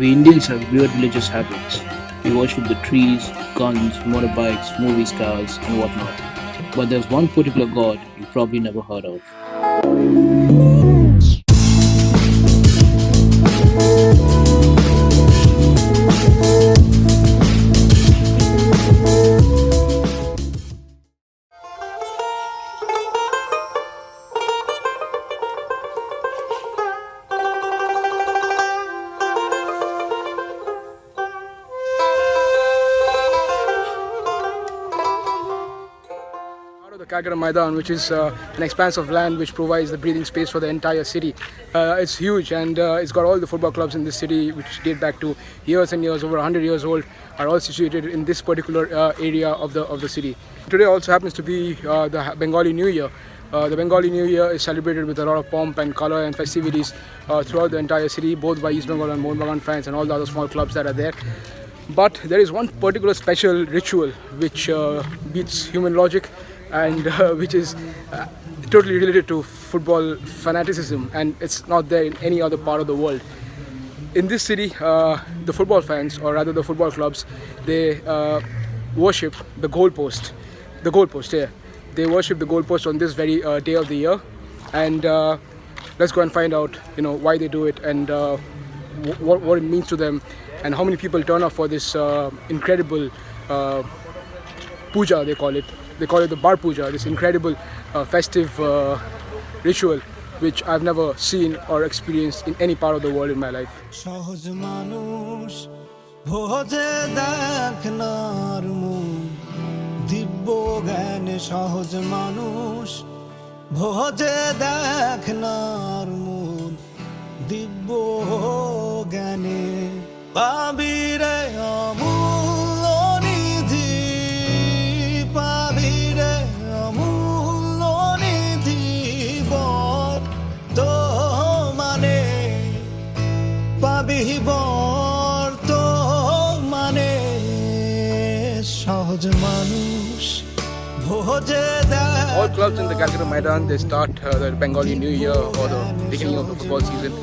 We Indians have weird religious habits. We worship the trees, guns, motorbikes, movie stars, and whatnot. But there's one particular god you probably never heard of. Kagara Maidan, which is an expanse of land which provides the breathing space for the entire city. It's huge, and it's got all the football clubs in this city which date back to years and years, over 100 years old, are all situated in this particular area of the city. Today also happens to be the Bengali New Year. The Bengali New Year is celebrated with a lot of pomp and colour and festivities throughout the entire city, both by East Bengal and Mohun Bagan fans and all the other small clubs that are there. But there is one particular special ritual which beats human logic, and which is totally related to football fanaticism, and it's not there in any other part of the world. In this city, the football fans, or rather the football clubs, they worship the goalpost. The goalpost, yeah. They worship the goalpost on this very day of the year, and let's go and find out, why they do it, and what it means to them, and how many people turn up for this incredible Puja, they call it. They call it the Bar Puja, this incredible festive ritual which I've never seen or experienced in any part of the world in my life. Shohoj Manush, bhoje dekhnar mun, dibbo gane shohoj Manush, bhoje dekhnar mun, dibbo gane, babire amul. All clubs in the Calcutta Maidan, they start the Bengali New Year or the beginning of the football season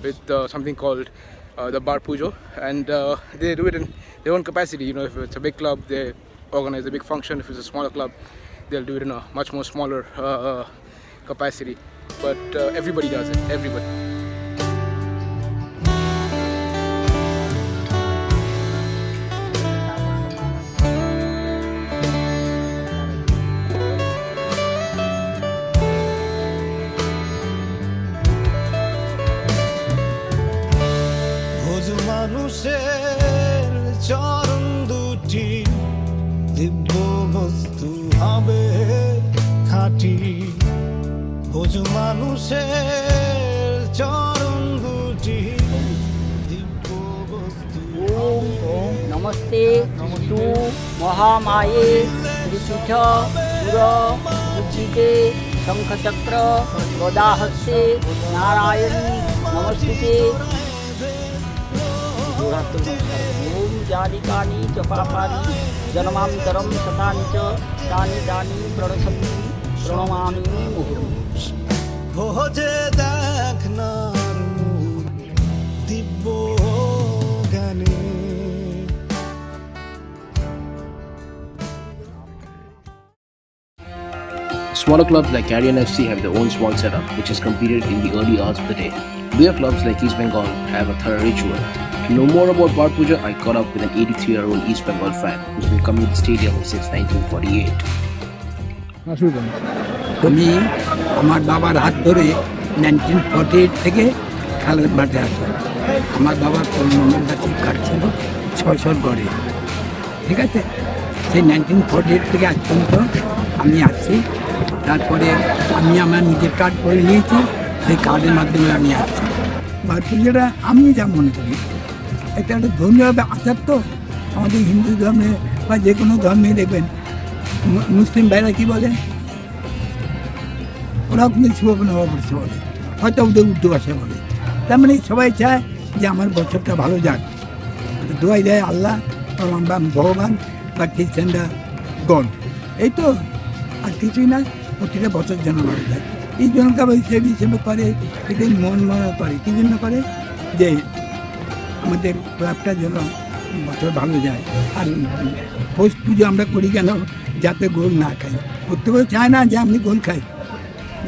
with something called the Bar Puja, and they do it in their own capacity. If it's a big club, they organize a big function. If it's a smaller club, they'll do it in a much more smaller capacity. But everybody does it, everybody. মানুষের চরণ দুটি দিব্য বস্তু হবে খাঁটি ভোজ মানুষের চরণ দুটি দিব্য বস্তু ওম নমস্তে তু মহামায়ে ত্রিপীঠ পুর উচ্চিতে শঙ্খচক্র গদাহস্তে নারায়ণী নমস্তুতে ओम जालिकानि च पापानि जन्मान्तरं शतानि च तानि तानि प्रणशन्ति प्रणमामि मुहुर्मुहुः भोजे देखनार दिव्य गाने. Smaller clubs like Carrion FC have their own small setup, which is completed in the early hours of the day. Bigger clubs like East Bengal have a thorough ritual. To know more about Bar Puja, I caught up with an 83-year-old East Bengal fan who's been coming to the stadium since 1948. আমি আমার বাবার হাত ধরে 1948 থেকে খেলার মাঠে আসি। আমার বাবার কর্মমন্ডল কার্ড ছিল 600 গড়ে, ঠিক আছে। সেই 1948 থেকে আজ পর্যন্ত আমি আসছি। তারপরে আমি আমার নিজের কার্ড করে নিয়েছি, সেই কার্ডের মাধ্যমে আমি আসছি। বার পুজোটা আমি যা মনে করি, এটা একটা ধর্মীয় আচার। তো আমাদের হিন্দু ধর্মে বা যে কোনো ধর্মে দেখবেন, মুসলিম ভাইরা কী বলেন, ওরাও কিন্তু শুভ নববর্ষ বলে, হয়তো ওদের উর্দু ভাষা বলে। তার মানে সবাই চায় যে আমার বছরটা ভালো যাক, দোয়াই দেয় আল্লাহ বা ভগবান বা খ্রিস্টানরা গড, এই তো, আর কিছুই না। প্রতিটা বছর যেন ভালো যায়, এই জন্য হিসেবে করে, এটাই মন মনে করে। কী জন্য করে যে আমাদের ক্লাবটা যেন বছর ভালো যায়। আর পোস্ট পুজো আমরা করি কেন, যাতে গোল না খাই। প্রত্যেকে চায় না যে আমি গোল খাই,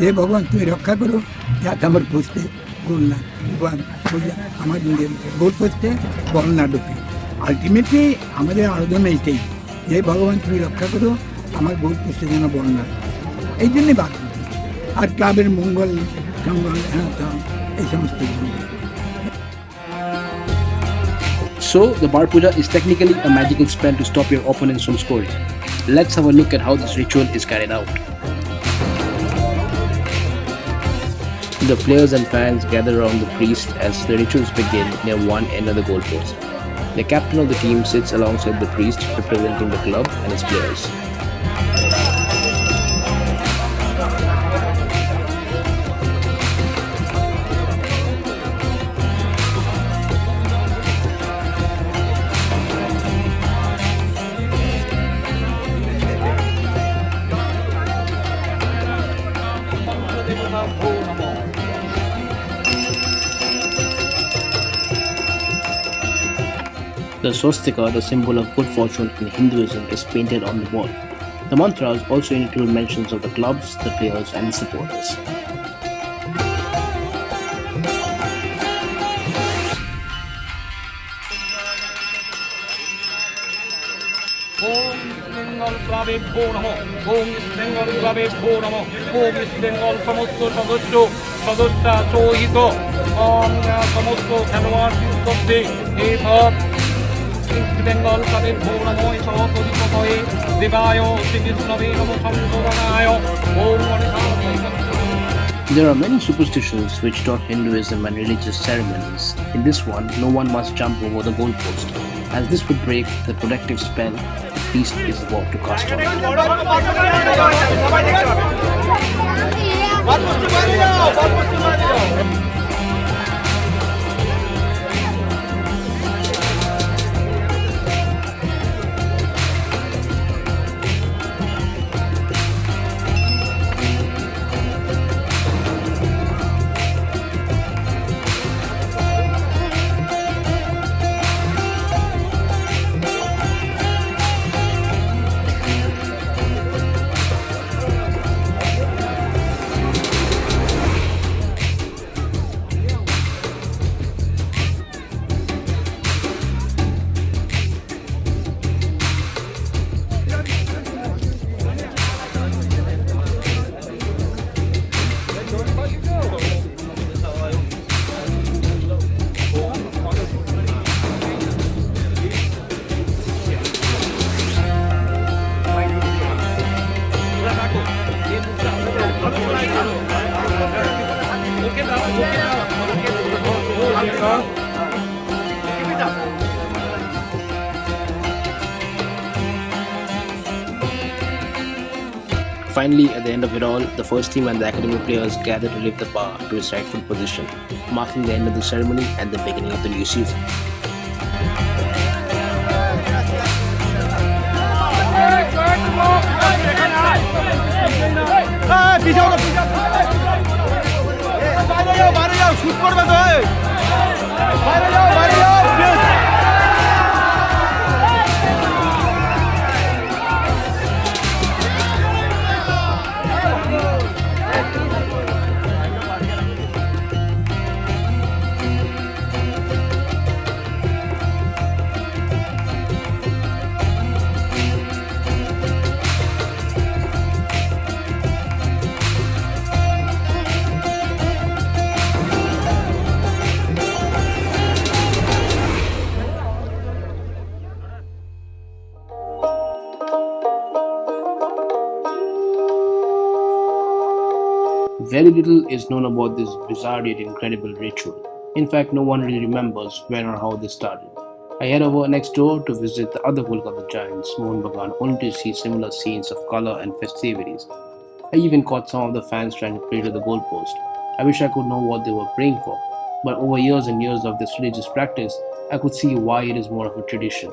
যে ভগবান তুমি রক্ষা করো যাতে আমার পোস্টে গোল না, আমার গোল পোস্টে বল না ঢুকে। আলটিমেটলি আমাদের আরাধনা এইটাই, যে ভগবান তুমি রক্ষা করো আমার গোল পোস্টে যেন বল না, এই জন্যে বাদ। আর ক্লাবের মঙ্গল জঙ্গল এই সমস্ত কিছু। So, the Bar Puja is technically a magical spell to stop your opponents from scoring. Let's have a look at how this ritual is carried out. The players and fans gather around the priest as the rituals begin near one end of the goalpost. The captain of the team sits alongside the priest, representing the club and its players. The swastika, the symbol of good fortune in Hinduism, is painted on the wall. The mantras also include mentions of the clubs, the players, and the supporters. Bengal ক্লাবে ভো নমঃ, ওম east Bengal ক্লাবে ভো নমঃ, ওম east Bengal সমস্ত সদস্যা সহিত সমস্ত খেলোয়াড় মধ্যে এই ভাব ইস্ট বেঙ্গল ক্লাবে ভো নমঃ সহপরিপতয়ে দেবায় শ্রীকৃষ্ণবে নমঃ সংশোধনায় ওম There are many superstitions which taught Hinduism and religious ceremonies. In this one, no one must jump over the goalpost, as this would break the protective spell the priest is about to cast on. Finally, at the end of it all, the first team and the academy players gather to lift the bar to its rightful position, marking the end of the ceremony and the beginning of the new season. Very little is known about this bizarre yet incredible ritual. In fact, no one really remembers when or how this started. I head over next door to visit the other Kolkata giants, Mohan Bagan, only to see similar scenes of color and festivities. I even caught some of the fans trying to pray to the goalpost. I wish I could know what they were praying for, but over years and years of this religious practice, I could see why it is more of a tradition.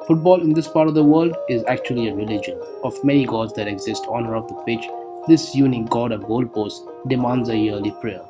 Football in this part of the world is actually a religion. Of many gods that exist on or off the pitch, this unique god of goalposts demands a yearly prayer.